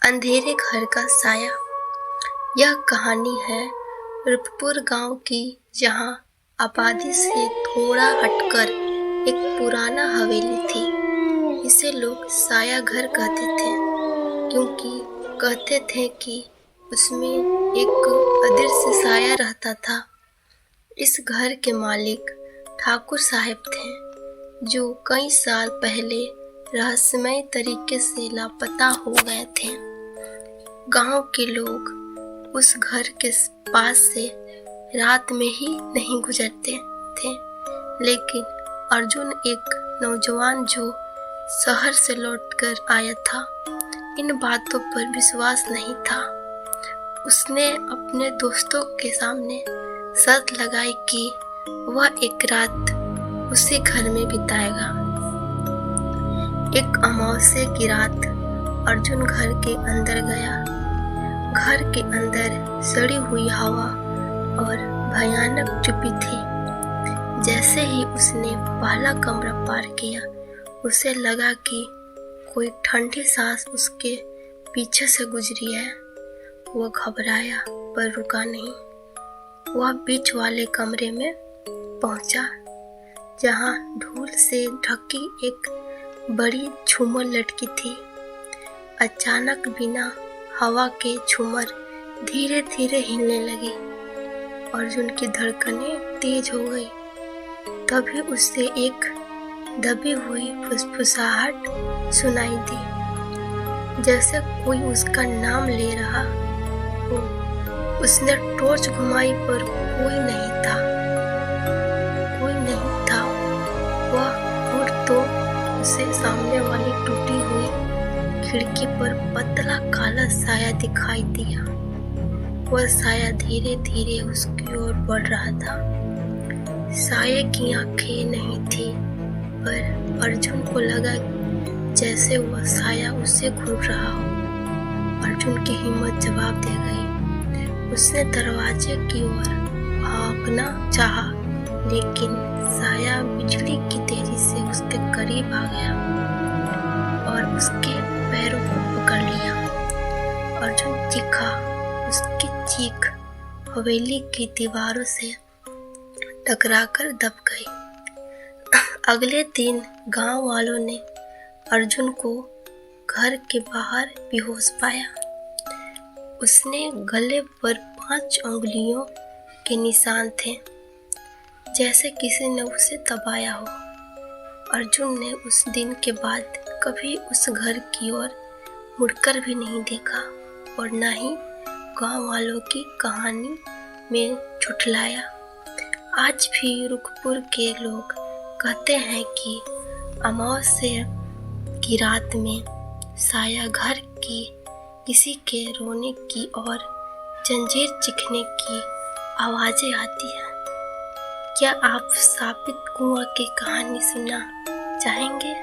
अंधेरे घर का साया। यह कहानी है रूपपुर गांव की, जहां आबादी से थोड़ा हटकर एक पुराना हवेली थी। इसे लोग साया घर कहते थे, क्योंकि कहते थे कि उसमें एक अदृश्य साया रहता था। इस घर के मालिक ठाकुर साहब थे, जो कई साल पहले रहस्यमय तरीके से लापता हो गए थे। गांव के लोग उस घर के पास से रात में ही नहीं गुजरते थे, लेकिन अर्जुन, एक नौजवान जो शहर से लौटकर आया था, इन बातों पर विश्वास नहीं था। उसने अपने दोस्तों के सामने शर्त लगाई कि वह एक रात उसी घर में बिताएगा। एक अमावस्या की रात अर्जुन घर के अंदर गया। घर के अंदर सड़ी हुई हवा और भयानक चुप्पी थी। जैसे ही उसने पहला कमरा पार किया, उसे लगा कि कोई ठंडी सांस उसके पीछे से गुजरी है। वह घबराया पर रुका नहीं। वह बीच वाले कमरे में पहुंचा, जहां धूल से ढकी एक बड़ी झूमर लटकी थी। अचानक बिना हवा के झूमर धीरे धीरे हिलने लगी। अर्जुन की धड़कनें तेज हो गई। तभी उसे एक दबी हुई फुसफुसाहट सुनाई दी, जैसे कोई उसका नाम ले रहा हो। उसने टॉर्च घुमाई पर कोई नहीं था। वह और तो उसे सामने वाली टूटी हुई खिड़की पर पतला काला साया दिखाई दिया। वह साया धीरे धीरे उसकी ओर बढ़ रहा था। साये की आंखें नहीं थी, पर अर्जुन को लगा जैसे वह साया उससे घूर रहा हो। अर्जुन की हिम्मत जवाब दे गई। उसने दरवाजे की ओर भागना चाहा, लेकिन साया बिजली की तेजी से उसके करीब आ गया और उसके पैरों को पकड़ लिया। अर्जुन चीखा। उसकी चीख हवेली की दीवारों से टकराकर दब गई। अगले दिन गांव वालों ने अर्जुन को घर के बाहर बेहोश पाया। उसने गले पर 5 उंगलियों के निशान थे, जैसे किसी ने उसे दबाया हो। अर्जुन ने उस दिन के बाद कभी उस घर की ओर मुड़कर भी नहीं देखा और न ही गांव वालों की कहानी में झुठलाया। आज भी रुकपुर के लोग कहते हैं कि अमावस्या की रात में साया घर की किसी के रोने की और जंजीर चीखने की आवाजें आती हैं। क्या आप साबित कुआं की कहानी सुनना चाहेंगे?